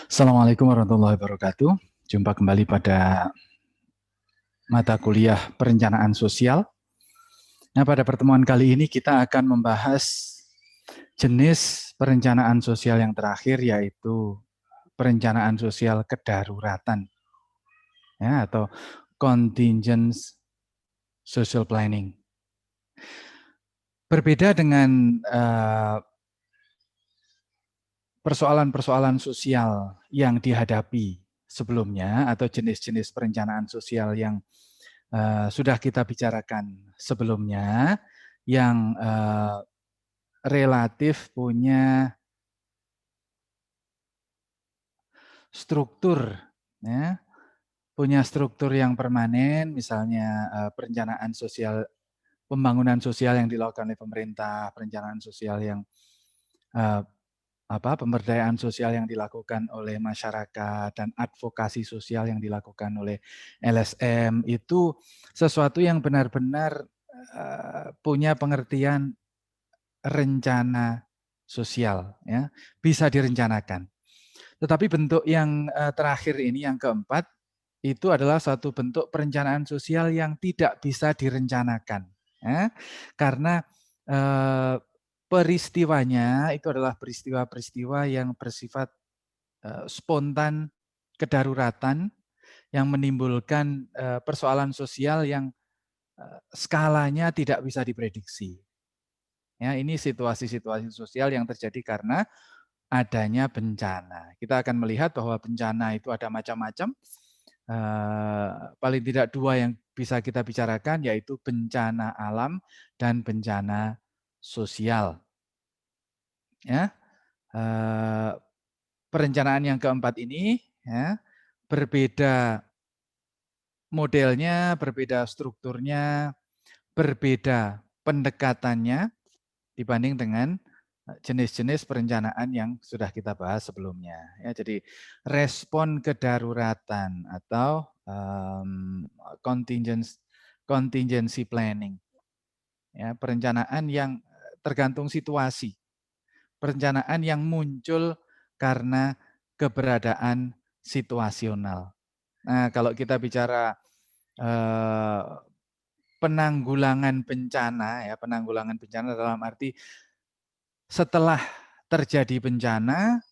Assalamualaikum warahmatullahi wabarakatuh. Jumpa kembali pada mata kuliah perencanaan sosial. Nah, pada pertemuan kali ini kita akan membahas jenis perencanaan sosial yang terakhir, yaitu perencanaan sosial kedaruratan, ya, atau contingent social planning. Berbeda dengan persoalan-persoalan sosial yang dihadapi sebelumnya atau jenis-jenis perencanaan sosial yang sudah kita bicarakan sebelumnya, yang relatif punya struktur, ya, punya struktur yang permanen, misalnya perencanaan sosial, pembangunan sosial yang dilakukan oleh pemerintah, perencanaan sosial yang pemberdayaan sosial yang dilakukan oleh masyarakat, dan advokasi sosial yang dilakukan oleh LSM, itu sesuatu yang benar-benar punya pengertian rencana sosial, ya, bisa direncanakan. Tetapi bentuk yang terakhir ini, yang keempat, itu adalah satu bentuk perencanaan sosial yang tidak bisa direncanakan, ya, karena peristiwanya itu adalah peristiwa-peristiwa yang bersifat spontan, kedaruratan, yang menimbulkan persoalan sosial yang skalanya tidak bisa diprediksi. Ya, ini situasi-situasi sosial yang terjadi karena adanya bencana. Kita akan melihat bahwa bencana itu ada macam-macam. Paling tidak dua yang bisa kita bicarakan, yaitu bencana alam dan bencana sosial. Ya, perencanaan yang keempat ini, ya, berbeda modelnya, berbeda strukturnya, berbeda pendekatannya dibanding dengan jenis-jenis perencanaan yang sudah kita bahas sebelumnya. Ya, jadi respon kedaruratan atau contingency planning, ya, perencanaan yang tergantung situasi, perencanaan yang muncul karena keberadaan situasional. Nah, kalau kita bicara penanggulangan bencana, ya, penanggulangan bencana dalam arti setelah terjadi bencana,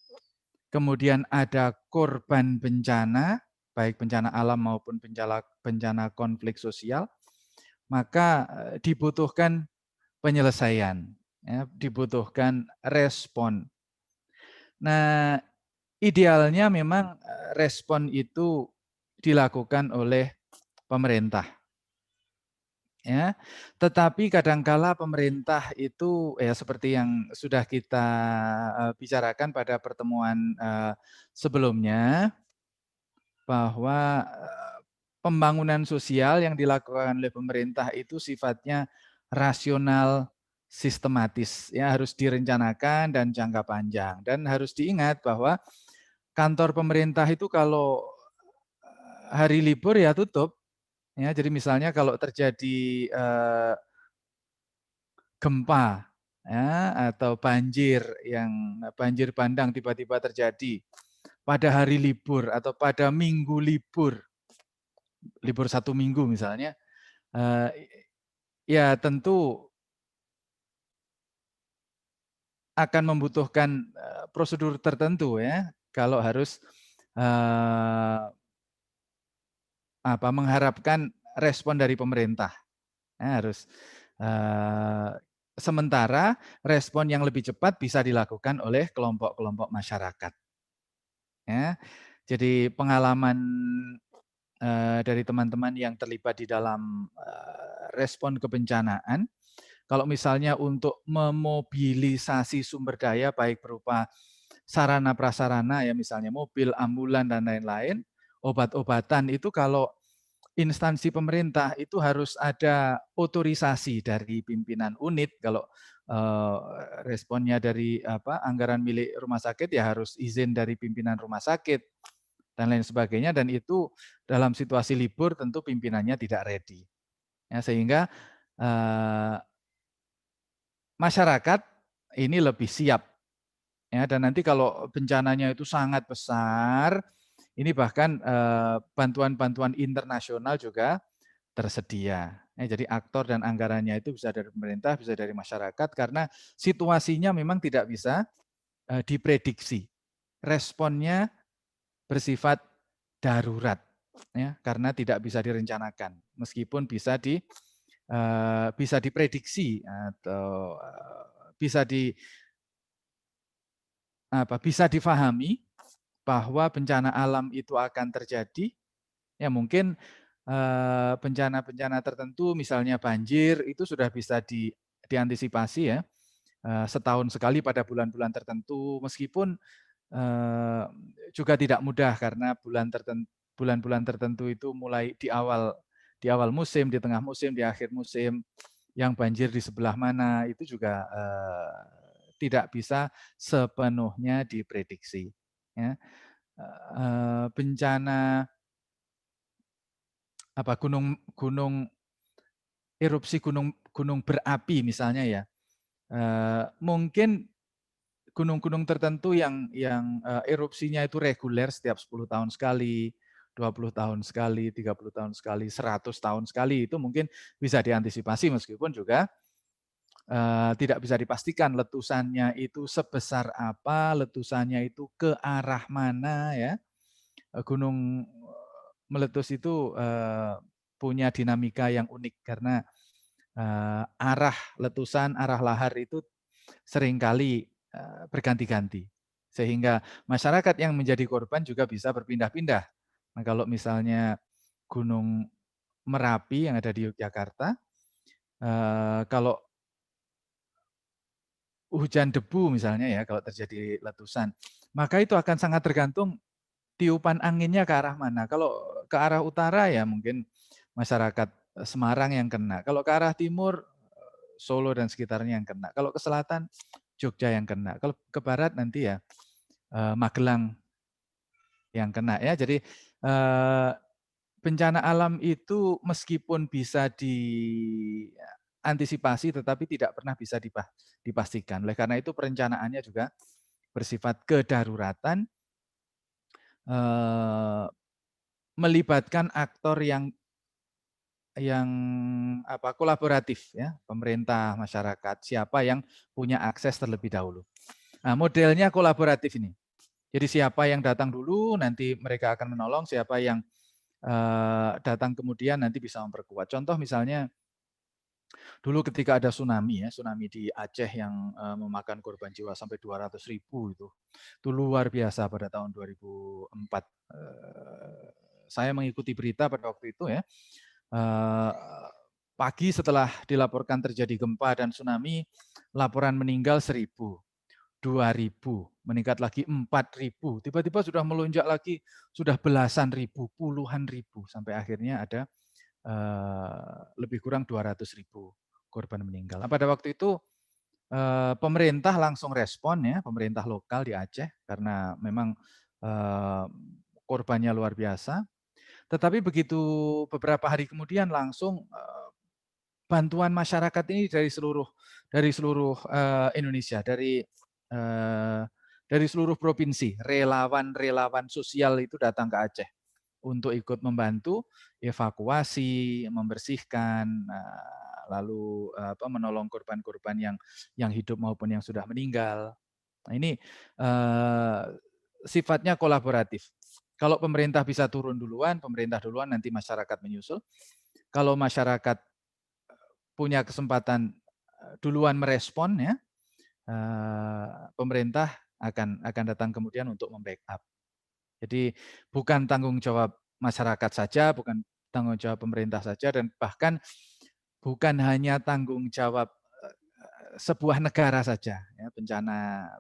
kemudian ada korban bencana, baik bencana alam maupun bencana konflik sosial, maka dibutuhkan penyelesaian, ya, dibutuhkan respon. Nah, idealnya memang respon itu dilakukan oleh pemerintah. Ya, tetapi kadangkala pemerintah itu, ya, seperti yang sudah kita bicarakan pada pertemuan sebelumnya, bahwa pembangunan sosial yang dilakukan oleh pemerintah itu sifatnya rasional, sistematis, ya, harus direncanakan dan jangka panjang. Dan harus diingat bahwa kantor pemerintah itu kalau hari libur ya tutup. Ya, jadi misalnya kalau terjadi gempa, ya, atau banjir bandang tiba-tiba terjadi pada hari libur atau pada minggu libur 1 minggu misalnya, ya tentu akan membutuhkan prosedur tertentu, ya, kalau harus mengharapkan respon dari pemerintah. Ya, harus sementara respon yang lebih cepat bisa dilakukan oleh kelompok-kelompok masyarakat. Ya, jadi pengalaman dari teman-teman yang terlibat di dalam respon kebencanaan, kalau misalnya untuk memobilisasi sumber daya baik berupa sarana prasarana, ya, misalnya mobil, ambulan dan lain-lain, obat-obatan, itu kalau instansi pemerintah itu harus ada otorisasi dari pimpinan unit. Kalau responnya dari anggaran milik rumah sakit, ya harus izin dari pimpinan rumah sakit dan lain sebagainya. Dan itu dalam situasi libur tentu pimpinannya tidak ready, ya, sehingga masyarakat ini lebih siap, Ya, dan nanti kalau bencananya itu sangat besar, ini bahkan bantuan-bantuan internasional juga tersedia. Jadi aktor dan anggarannya itu bisa dari pemerintah, bisa dari masyarakat, karena situasinya memang tidak bisa diprediksi. Responnya bersifat darurat, ya, karena tidak bisa direncanakan, meskipun bisa diprediksi atau bisa difahami bahwa bencana alam itu akan terjadi. Ya mungkin bencana-bencana tertentu, misalnya banjir, itu sudah bisa diantisipasi ya, setahun sekali pada bulan-bulan tertentu, meskipun juga tidak mudah karena bulan-bulan tertentu itu mulai di awal musim, di tengah musim, di akhir musim, yang banjir di sebelah mana itu juga tidak bisa sepenuhnya diprediksi. Ya. Bencana gunung erupsi gunung berapi misalnya ya, mungkin gunung-gunung tertentu yang erupsinya itu reguler setiap 10 tahun sekali, 20 tahun sekali, 30 tahun sekali, 100 tahun sekali, itu mungkin bisa diantisipasi, meskipun juga tidak bisa dipastikan letusannya itu sebesar apa, letusannya itu ke arah mana ya. Gunung meletus itu punya dinamika yang unik karena arah letusan, arah lahar itu seringkali berganti-ganti. Sehingga masyarakat yang menjadi korban juga bisa berpindah-pindah. Nah, kalau misalnya Gunung Merapi yang ada di Yogyakarta, kalau hujan debu misalnya ya, kalau terjadi letusan, maka itu akan sangat tergantung tiupan anginnya ke arah mana. Kalau ke arah utara ya mungkin masyarakat Semarang yang kena. Kalau ke arah timur, Solo dan sekitarnya yang kena. Kalau ke selatan, Jogja yang kena. Kalau ke barat nanti ya Magelang yang kena ya. Jadi bencana alam itu meskipun bisa diantisipasi tetapi tidak pernah bisa dipastikan. Oleh karena itu perencanaannya juga bersifat kedaruratan, melibatkan aktor yang kolaboratif ya, pemerintah, masyarakat, siapa yang punya akses terlebih dahulu. Nah, modelnya kolaboratif ini. Jadi siapa yang datang dulu nanti mereka akan menolong, siapa yang datang kemudian nanti bisa memperkuat. Contoh misalnya dulu ketika ada tsunami ya, tsunami di Aceh yang memakan korban jiwa sampai 200.000 itu luar biasa pada tahun 2004. Saya mengikuti berita pada waktu itu ya. Pagi setelah dilaporkan terjadi gempa dan tsunami, laporan meninggal 1.000, 2.000, meningkat lagi 4.000, tiba-tiba sudah melonjak lagi, sudah belasan ribu, puluhan ribu, sampai akhirnya ada lebih kurang 200.000 korban meninggal. Nah, pada waktu itu pemerintah langsung respon ya, pemerintah lokal di Aceh, karena memang korbannya luar biasa. Tetapi begitu beberapa hari kemudian langsung bantuan masyarakat ini dari seluruh Indonesia, dari seluruh provinsi, relawan-relawan sosial itu datang ke Aceh untuk ikut membantu evakuasi, membersihkan, lalu menolong korban-korban yang hidup maupun yang sudah meninggal. Nah, ini sifatnya kolaboratif. Kalau pemerintah bisa turun duluan, pemerintah duluan, nanti masyarakat menyusul. Kalau masyarakat punya kesempatan duluan merespon ya, pemerintah akan datang kemudian untuk membackup. Jadi bukan tanggung jawab masyarakat saja, bukan tanggung jawab pemerintah saja, dan bahkan bukan hanya tanggung jawab sebuah negara saja. Ya, bencana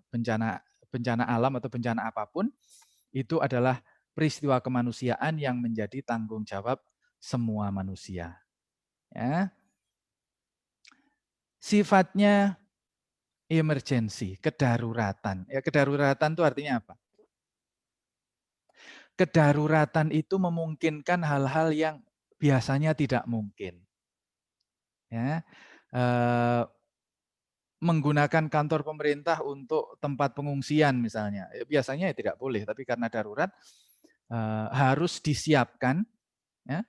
alam atau bencana apapun itu adalah peristiwa kemanusiaan yang menjadi tanggung jawab semua manusia. Ya. Sifatnya emergensi, kedaruratan. Ya, kedaruratan itu artinya apa? Kedaruratan itu memungkinkan hal-hal yang biasanya tidak mungkin. Ya, menggunakan kantor pemerintah untuk tempat pengungsian misalnya. Biasanya ya tidak boleh, tapi karena darurat harus disiapkan, ya,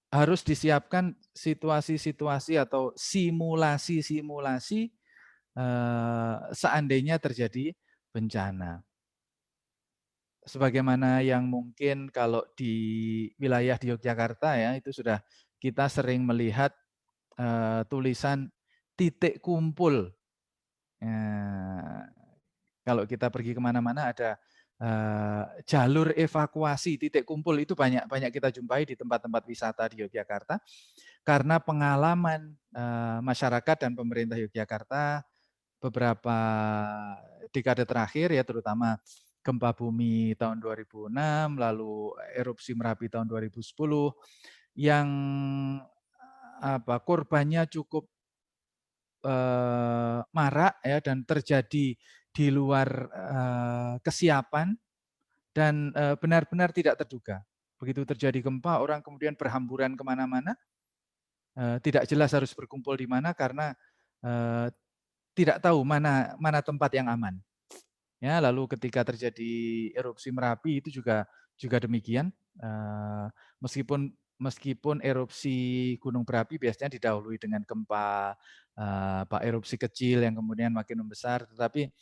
harus disiapkan situasi-situasi atau simulasi-simulasi seandainya terjadi bencana. Sebagaimana yang mungkin kalau di wilayah di Yogyakarta ya, itu sudah kita sering melihat tulisan titik kumpul. Kalau kita pergi kemana-mana ada jalur evakuasi, titik kumpul itu banyak kita jumpai di tempat-tempat wisata di Yogyakarta. Karena pengalaman masyarakat dan pemerintah Yogyakarta beberapa dekade terakhir ya, terutama gempa bumi tahun 2006, lalu erupsi Merapi tahun 2010, yang korbannya cukup marak ya, dan terjadi di luar kesiapan dan benar-benar tidak terduga. Begitu terjadi gempa, orang kemudian berhamburan kemana-mana, tidak jelas harus berkumpul di mana karena tidak tahu mana tempat yang aman. Ya, lalu ketika terjadi erupsi Merapi itu juga demikian. Meskipun erupsi gunung berapi biasanya didahului dengan gempa erupsi kecil yang kemudian makin membesar, tetapi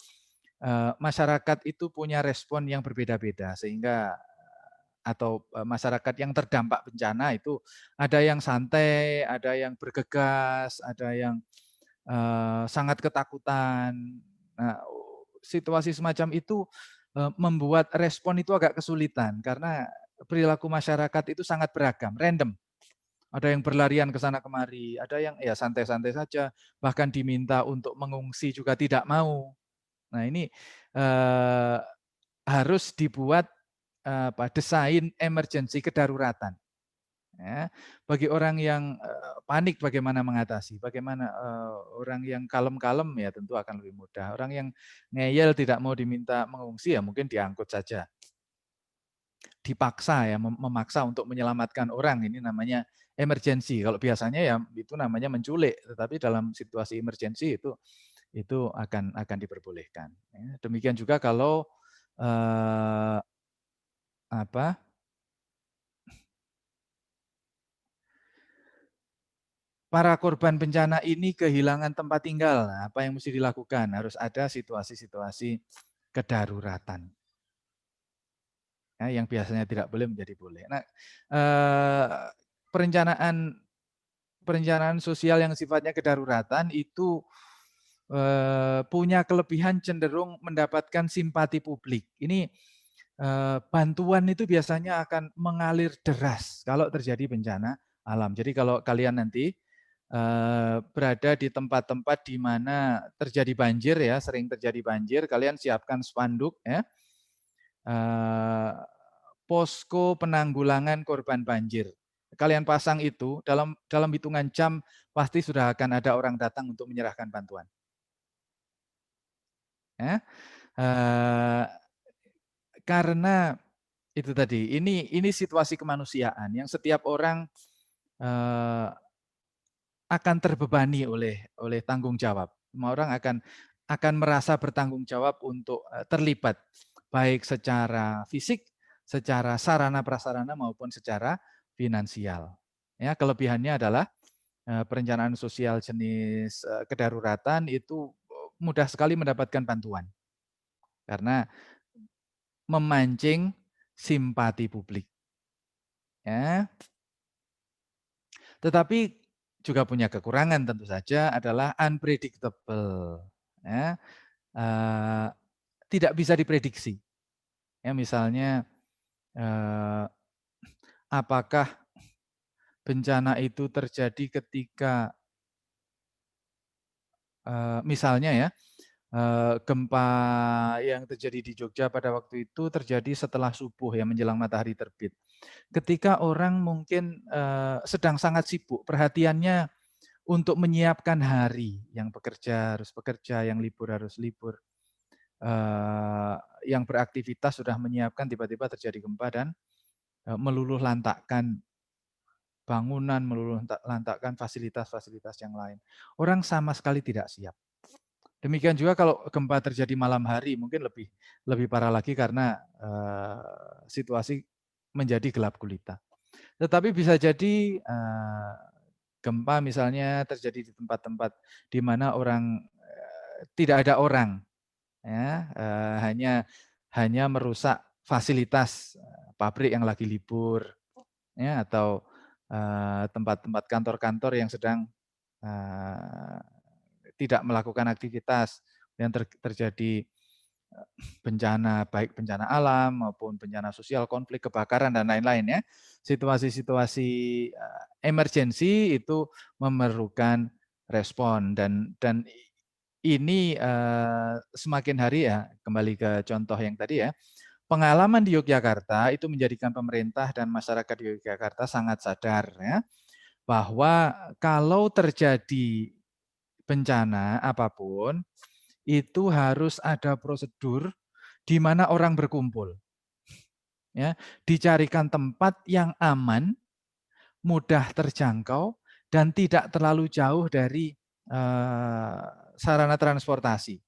masyarakat itu punya respon yang berbeda-beda sehingga atau masyarakat yang terdampak bencana itu ada yang santai, ada yang bergegas, ada yang sangat ketakutan. Nah, situasi semacam itu membuat respon itu agak kesulitan karena perilaku masyarakat itu sangat beragam, random. Ada yang berlarian ke sana kemari, ada yang ya santai-santai saja, bahkan diminta untuk mengungsi juga tidak mau. Nah, ini harus dibuat desain emergency kedaruratan. Ya, bagi orang yang panik bagaimana mengatasi, bagaimana orang yang kalem-kalem ya tentu akan lebih mudah. Orang yang ngeyel tidak mau diminta mengungsi ya mungkin diangkut saja. Dipaksa ya, memaksa untuk menyelamatkan orang, ini namanya emergency. Kalau biasanya ya itu namanya menculik, tetapi dalam situasi emergency itu akan diperbolehkan. Ya, demikian juga kalau para korban bencana ini kehilangan tempat tinggal. Nah, apa yang mesti dilakukan? Harus ada situasi-situasi kedaruratan. Ya, yang biasanya tidak boleh menjadi boleh. Nah, perencanaan sosial yang sifatnya kedaruratan itu punya kelebihan cenderung mendapatkan simpati publik. Ini bantuan itu biasanya akan mengalir deras kalau terjadi bencana alam. Jadi kalau kalian nanti berada di tempat-tempat di mana terjadi banjir ya, sering terjadi banjir, kalian siapkan spanduk ya, posko penanggulangan korban banjir. Kalian pasang itu dalam hitungan jam pasti sudah akan ada orang datang untuk menyerahkan bantuan. Ya. Karena itu tadi, ini situasi kemanusiaan yang setiap orang akan terbebani oleh tanggung jawab. Semua orang akan merasa bertanggung jawab untuk terlibat baik secara fisik, secara sarana prasarana maupun secara finansial. Ya, kelebihannya adalah perencanaan sosial jenis kedaruratan itu mudah sekali mendapatkan bantuan karena memancing simpati publik. Ya. Tetapi juga punya kekurangan tentu saja adalah unpredictable. Ya. Tidak bisa diprediksi. Ya, misalnya apakah bencana itu terjadi ketika misalnya ya gempa yang terjadi di Jogja pada waktu itu terjadi setelah subuh ya menjelang matahari terbit. Ketika orang mungkin sedang sangat sibuk, perhatiannya untuk menyiapkan hari, yang bekerja harus bekerja, yang libur harus libur, yang beraktivitas sudah menyiapkan, tiba-tiba terjadi gempa dan meluluh lantakkan bangunan, meluluh lantakkan fasilitas-fasilitas yang lain. Orang sama sekali tidak siap. Demikian juga kalau gempa terjadi malam hari, mungkin lebih parah lagi karena situasi menjadi gelap gulita. Tetapi bisa jadi gempa misalnya terjadi di tempat-tempat di mana orang tidak ada orang, ya, hanya merusak fasilitas pabrik yang lagi libur, ya, atau tempat-tempat kantor-kantor yang sedang tidak melakukan aktivitas, yang terjadi bencana, baik bencana alam maupun bencana sosial, konflik, kebakaran, dan lain-lain ya. Situasi-situasi emergensi itu memerlukan respon dan ini semakin hari ya, kembali ke contoh yang tadi ya, pengalaman di Yogyakarta itu menjadikan pemerintah dan masyarakat di Yogyakarta sangat sadar ya, bahwa kalau terjadi bencana apapun, itu harus ada prosedur di mana orang berkumpul. Ya, dicarikan tempat yang aman, mudah terjangkau, dan tidak terlalu jauh dari sarana transportasi.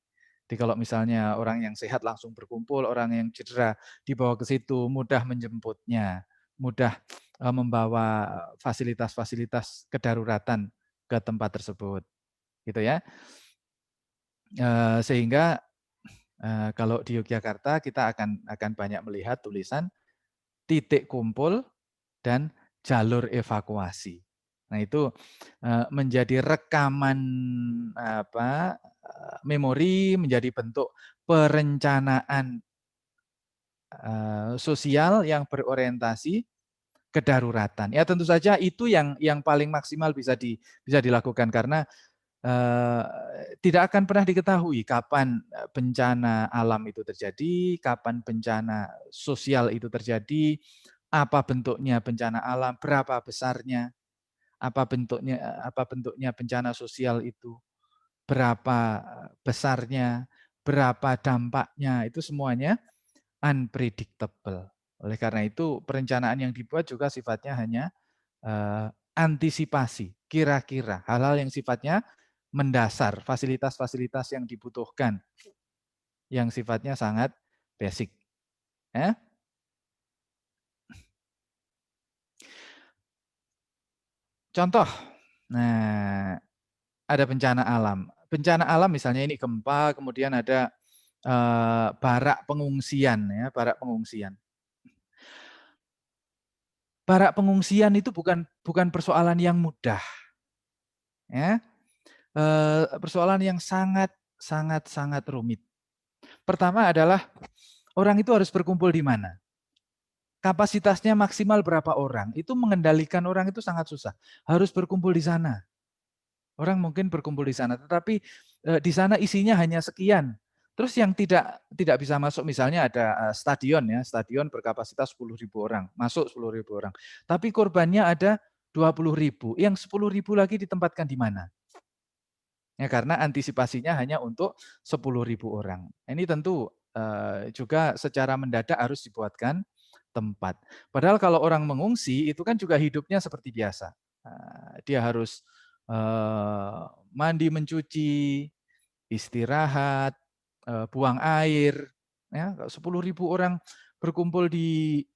Jadi kalau misalnya orang yang sehat langsung berkumpul, orang yang cedera dibawa ke situ, mudah menjemputnya, mudah membawa fasilitas-fasilitas kedaruratan ke tempat tersebut, gitu ya. Sehingga kalau di Yogyakarta kita akan banyak melihat tulisan titik kumpul dan jalur evakuasi. Nah itu menjadi rekaman memori, menjadi bentuk perencanaan sosial yang berorientasi kedaruratan. Ya tentu saja itu yang paling maksimal bisa dilakukan karena tidak akan pernah diketahui kapan bencana alam itu terjadi, kapan bencana sosial itu terjadi, apa bentuknya bencana alam, berapa besarnya, apa bentuknya bencana sosial itu, berapa besarnya, berapa dampaknya, itu semuanya unpredictable. Oleh karena itu perencanaan yang dibuat juga sifatnya hanya antisipasi, kira-kira hal-hal yang sifatnya mendasar, fasilitas-fasilitas yang dibutuhkan, yang sifatnya sangat basic. Ya. Contoh, nah ada bencana alam. Bencana alam misalnya ini gempa, kemudian ada barak pengungsian, ya, barak pengungsian. Barak pengungsian itu bukan persoalan yang mudah, ya, persoalan yang sangat rumit. Pertama adalah orang itu harus berkumpul di mana? Kapasitasnya maksimal berapa orang? Itu mengendalikan orang itu sangat susah. Harus berkumpul di sana. Orang mungkin berkumpul di sana, tetapi di sana isinya hanya sekian. Terus yang tidak bisa masuk, misalnya ada stadion ya, stadion berkapasitas 10.000 orang, masuk 10.000 orang. Tapi korbannya ada 20.000. Yang 10.000 lagi ditempatkan di mana? Ya, karena antisipasinya hanya untuk 10.000 orang. Ini tentu juga secara mendadak harus dibuatkan tempat. Padahal kalau orang mengungsi itu kan juga hidupnya seperti biasa. Dia harus mandi, mencuci, istirahat, buang air. Ya, 10.000 orang berkumpul di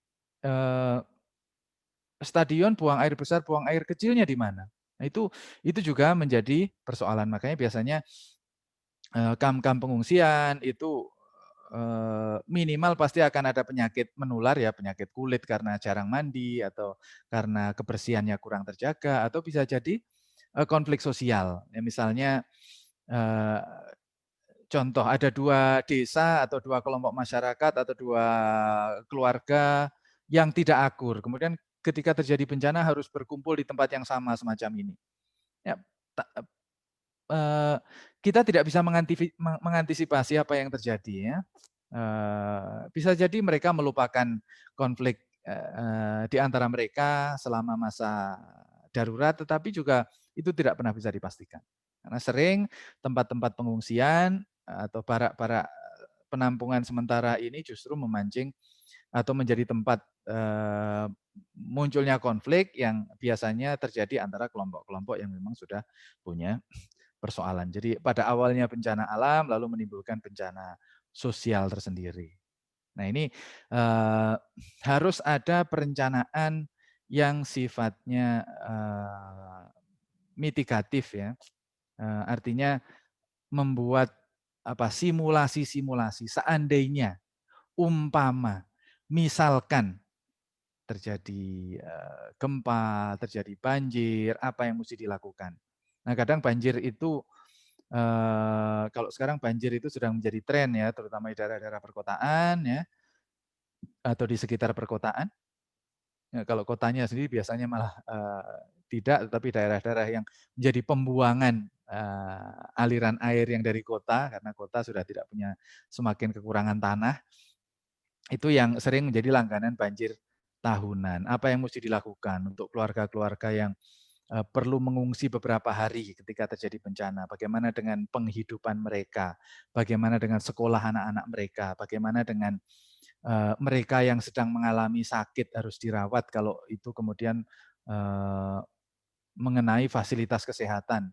stadion, buang air besar, buang air kecilnya di mana? Nah, itu juga menjadi persoalan. Makanya biasanya kamp-kamp pengungsian itu minimal pasti akan ada penyakit menular ya, penyakit kulit karena jarang mandi atau karena kebersihannya kurang terjaga, atau bisa jadi konflik sosial. Ya, misalnya contoh ada 2 desa atau 2 kelompok masyarakat atau 2 keluarga yang tidak akur. Kemudian ketika terjadi bencana harus berkumpul di tempat yang sama semacam ini. Ya, kita tidak bisa mengantisipasi apa yang terjadi ya. Bisa jadi mereka melupakan konflik di antara mereka selama masa darurat, tetapi juga itu tidak pernah bisa dipastikan. Karena sering tempat-tempat pengungsian atau barak-barak penampungan sementara ini justru memancing atau menjadi tempat munculnya konflik yang biasanya terjadi antara kelompok-kelompok yang memang sudah punya persoalan. Jadi pada awalnya bencana alam lalu menimbulkan bencana sosial tersendiri. Nah ini harus ada perencanaan yang sifatnya mitigatif ya, artinya membuat simulasi-simulasi seandainya, umpama, misalkan terjadi gempa, terjadi banjir, apa yang mesti dilakukan. Nah kadang banjir itu kalau sekarang banjir itu sudah menjadi tren ya, terutama di daerah-daerah perkotaan ya, atau di sekitar perkotaan. Ya, kalau kotanya sendiri biasanya malah tidak, tetapi daerah-daerah yang menjadi pembuangan aliran air yang dari kota, karena kota sudah tidak punya semakin kekurangan tanah, itu yang sering menjadi langganan banjir tahunan. Apa yang mesti dilakukan untuk keluarga-keluarga yang perlu mengungsi beberapa hari ketika terjadi bencana? Bagaimana dengan penghidupan mereka? Bagaimana dengan sekolah anak-anak mereka? Bagaimana dengan mereka yang sedang mengalami sakit harus dirawat kalau itu kemudian mengenai fasilitas kesehatan,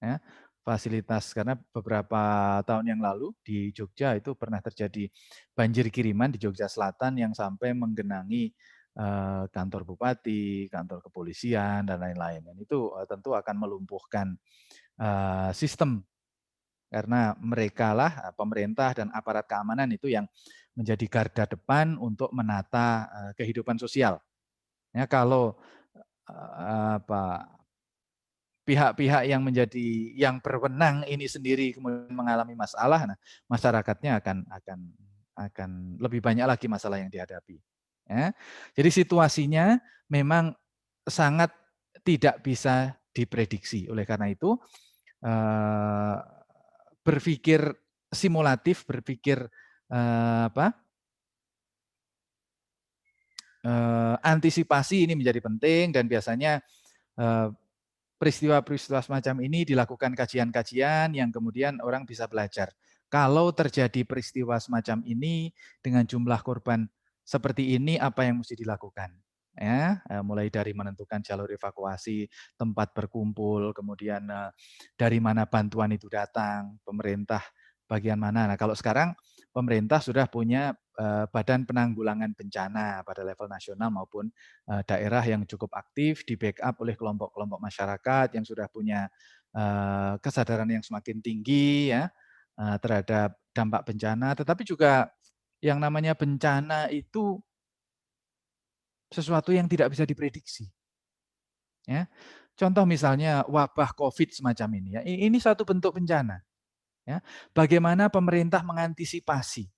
ya. Fasilitas, karena beberapa tahun yang lalu di Jogja itu pernah terjadi banjir kiriman di Jogja Selatan yang sampai menggenangi kantor bupati, kantor kepolisian dan lain-lain. Dan itu tentu akan melumpuhkan sistem, karena mereka lah pemerintah dan aparat keamanan itu yang menjadi garda depan untuk menata kehidupan sosial. Ya, kalau pihak-pihak yang berwenang ini sendiri kemudian mengalami masalah, nah masyarakatnya akan lebih banyak lagi masalah yang dihadapi. Ya. Jadi situasinya memang sangat tidak bisa diprediksi. Oleh karena itu berpikir simulatif, berpikir antisipasi ini menjadi penting, dan biasanya peristiwa-peristiwa semacam ini dilakukan kajian-kajian yang kemudian orang bisa belajar. Kalau terjadi peristiwa semacam ini dengan jumlah korban seperti ini, apa yang mesti dilakukan? Ya, mulai dari menentukan jalur evakuasi, tempat berkumpul, kemudian dari mana bantuan itu datang, pemerintah bagian mana. Nah, kalau sekarang pemerintah sudah punya Badan Penanggulangan Bencana pada level nasional maupun daerah yang cukup aktif, di backup oleh kelompok-kelompok masyarakat yang sudah punya kesadaran yang semakin tinggi ya terhadap dampak bencana. Tetapi juga yang namanya bencana itu sesuatu yang tidak bisa diprediksi. Ya. Contoh misalnya wabah COVID semacam ini ya, ini satu bentuk bencana. Ya. Bagaimana pemerintah mengantisipasi?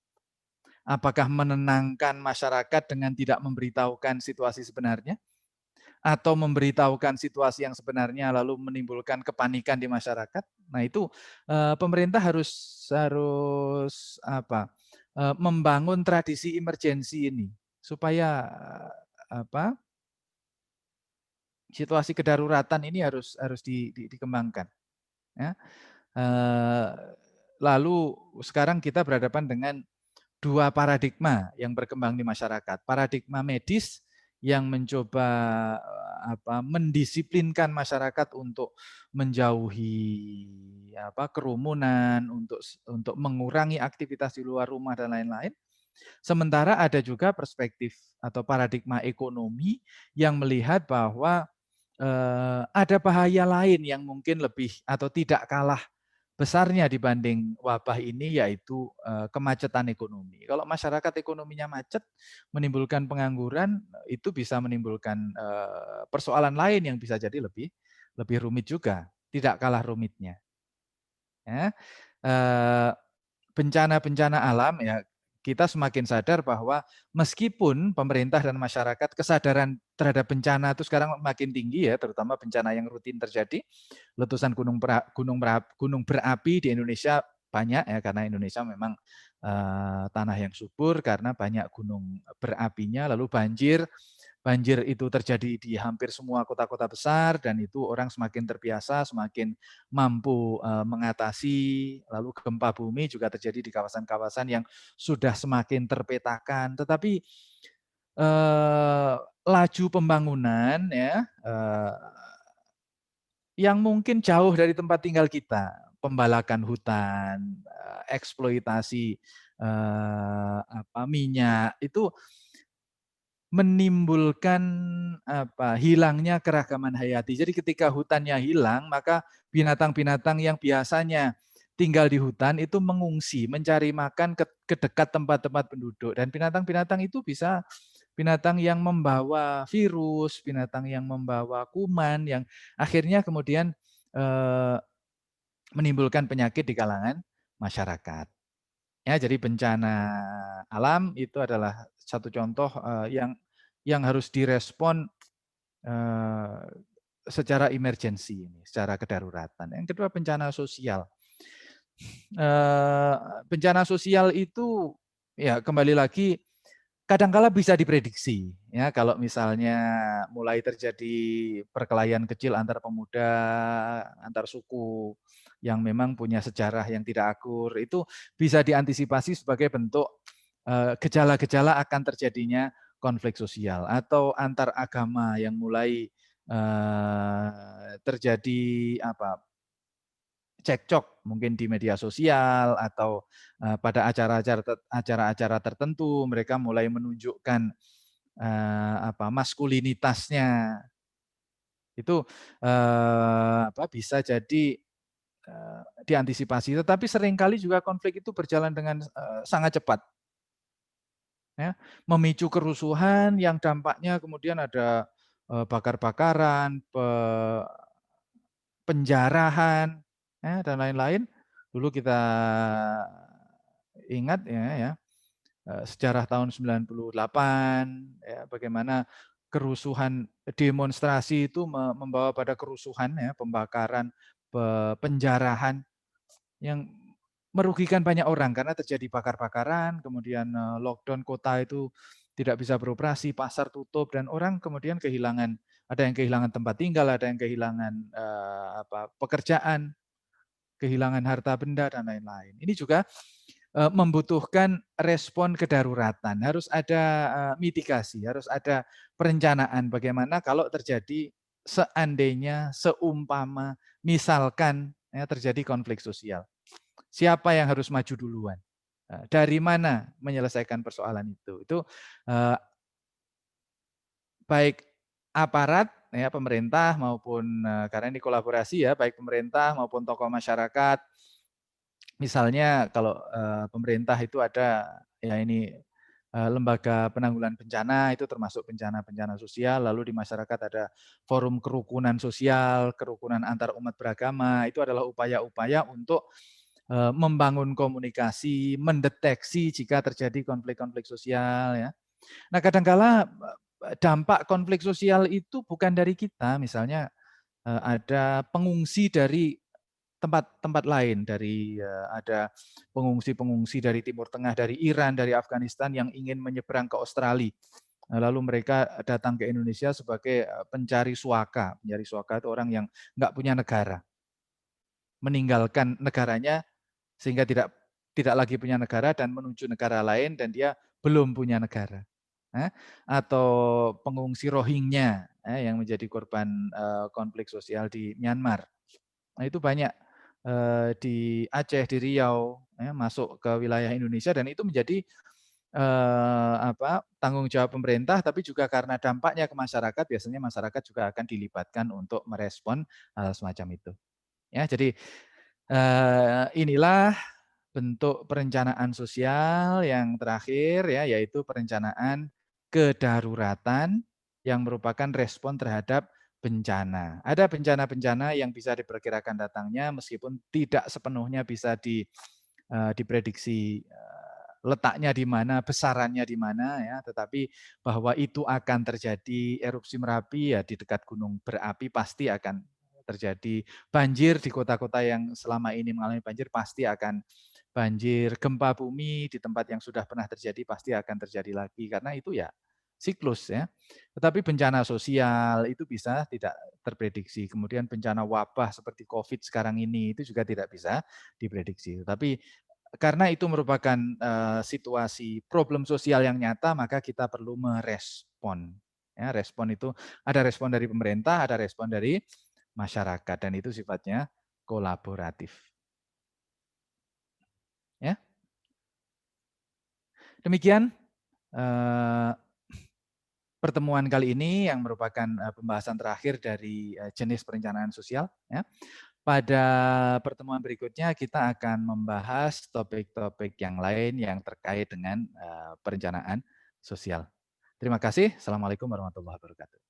Apakah menenangkan masyarakat dengan tidak memberitahukan situasi sebenarnya? Atau memberitahukan situasi yang sebenarnya lalu menimbulkan kepanikan di masyarakat? Nah itu pemerintah harus membangun tradisi emergensi ini supaya situasi kedaruratan ini harus dikembangkan. Ya. Lalu sekarang kita berhadapan dengan dua paradigma yang berkembang di masyarakat. Paradigma medis yang mencoba mendisiplinkan masyarakat untuk menjauhi kerumunan, untuk mengurangi aktivitas di luar rumah dan lain-lain. Sementara ada juga perspektif atau paradigma ekonomi yang melihat bahwa ada bahaya lain yang mungkin lebih atau tidak kalah besarnya dibanding wabah ini, yaitu kemacetan ekonomi. Kalau masyarakat ekonominya macet, menimbulkan pengangguran, itu bisa menimbulkan persoalan lain yang bisa jadi lebih rumit juga, tidak kalah rumitnya. Ya. Bencana-bencana alam ya, kita semakin sadar bahwa meskipun pemerintah dan masyarakat kesadaran terhadap bencana itu sekarang makin tinggi ya, terutama bencana yang rutin terjadi, letusan gunung berapi di Indonesia banyak ya, karena Indonesia memang tanah yang subur karena banyak gunung berapinya, lalu banjir itu terjadi di hampir semua kota-kota besar, dan itu orang semakin terbiasa, semakin mampu mengatasi. Lalu gempa bumi juga terjadi di kawasan-kawasan yang sudah semakin terpetakan. Tetapi laju pembangunan ya yang mungkin jauh dari tempat tinggal kita, pembalakan hutan, eksploitasi minyak itu menimbulkan hilangnya keragaman hayati. Jadi ketika hutannya hilang, maka binatang-binatang yang biasanya tinggal di hutan itu mengungsi, mencari makan ke dekat tempat-tempat penduduk. Dan binatang-binatang itu bisa binatang yang membawa virus, binatang yang membawa kuman, yang akhirnya kemudian menimbulkan penyakit di kalangan masyarakat. Ya, jadi bencana alam itu adalah satu contoh yang harus direspon secara emergensi, secara kedaruratan. Yang kedua bencana sosial. Bencana sosial itu ya kembali lagi kadangkala bisa diprediksi ya, kalau misalnya mulai terjadi perkelahian kecil antar pemuda, antar suku yang memang punya sejarah yang tidak akur, itu bisa diantisipasi sebagai bentuk gejala-gejala akan terjadinya konflik sosial, atau antar agama yang mulai terjadi cekcok mungkin di media sosial atau pada acara-acara tertentu mereka mulai menunjukkan maskulinitasnya, itu bisa jadi diantisipasi. Tetapi seringkali juga konflik itu berjalan dengan sangat cepat, ya, memicu kerusuhan yang dampaknya kemudian ada bakar-bakaran, penjarahan, ya, dan lain-lain. Dulu kita ingat ya sejarah tahun 98 ya, bagaimana kerusuhan demonstrasi itu membawa pada kerusuhan ya, pembakaran, penjarahan yang merugikan banyak orang karena terjadi bakar-bakaran, kemudian lockdown kota itu tidak bisa beroperasi, pasar tutup, dan orang kemudian kehilangan, ada yang kehilangan tempat tinggal, ada yang kehilangan pekerjaan, kehilangan harta benda, dan lain-lain. Ini juga membutuhkan respon kedaruratan, harus ada mitigasi, harus ada perencanaan bagaimana kalau terjadi, seandainya, seumpama, misalkan ya, terjadi konflik sosial. Siapa yang harus maju duluan? Dari mana menyelesaikan persoalan itu? Itu baik aparat ya, pemerintah maupun karena ini kolaborasi ya, baik pemerintah maupun tokoh masyarakat. Misalnya kalau pemerintah itu ada ya ini lembaga penanggulangan bencana, itu termasuk bencana-bencana sosial, lalu di masyarakat ada forum kerukunan sosial, kerukunan antar umat beragama, itu adalah upaya-upaya untuk membangun komunikasi, mendeteksi jika terjadi konflik-konflik sosial ya. Nah, kadangkala dampak konflik sosial itu bukan dari kita, misalnya ada pengungsi dari tempat-tempat lain, dari ada pengungsi-pengungsi dari Timur Tengah, dari Iran, dari Afghanistan yang ingin menyeberang ke Australia. Lalu mereka datang ke Indonesia sebagai pencari suaka. Pencari suaka itu orang yang nggak punya negara, meninggalkan negaranya sehingga tidak lagi punya negara dan menuju negara lain dan dia belum punya negara. Atau pengungsi Rohingya yang menjadi korban konflik sosial di Myanmar. Nah, itu banyak di Aceh, di Riau, ya, masuk ke wilayah Indonesia, dan itu menjadi tanggung jawab pemerintah, tapi juga karena dampaknya ke masyarakat, biasanya masyarakat juga akan dilibatkan untuk merespon hal semacam itu. Ya, jadi inilah bentuk perencanaan sosial yang terakhir ya, yaitu perencanaan kedaruratan yang merupakan respon terhadap bencana. Ada bencana-bencana yang bisa diperkirakan datangnya meskipun tidak sepenuhnya bisa diprediksi letaknya di mana, besarannya di mana ya, tetapi bahwa itu akan terjadi erupsi Merapi ya di dekat gunung berapi pasti akan terjadi, banjir di kota-kota yang selama ini mengalami banjir pasti akan banjir, gempa bumi di tempat yang sudah pernah terjadi pasti akan terjadi lagi karena itu ya siklus ya. Tetapi bencana sosial itu bisa tidak terprediksi. Kemudian bencana wabah seperti Covid sekarang ini itu juga tidak bisa diprediksi. Tapi karena itu merupakan situasi problem sosial yang nyata, maka kita perlu merespon. Ya, respon itu ada respon dari pemerintah, ada respon dari masyarakat, dan itu sifatnya kolaboratif. Ya, demikian pertemuan kali ini yang merupakan pembahasan terakhir dari jenis perencanaan sosial. Ya. Pada pertemuan berikutnya kita akan membahas topik-topik yang lain yang terkait dengan perencanaan sosial. Terima kasih. Assalamualaikum warahmatullahi wabarakatuh.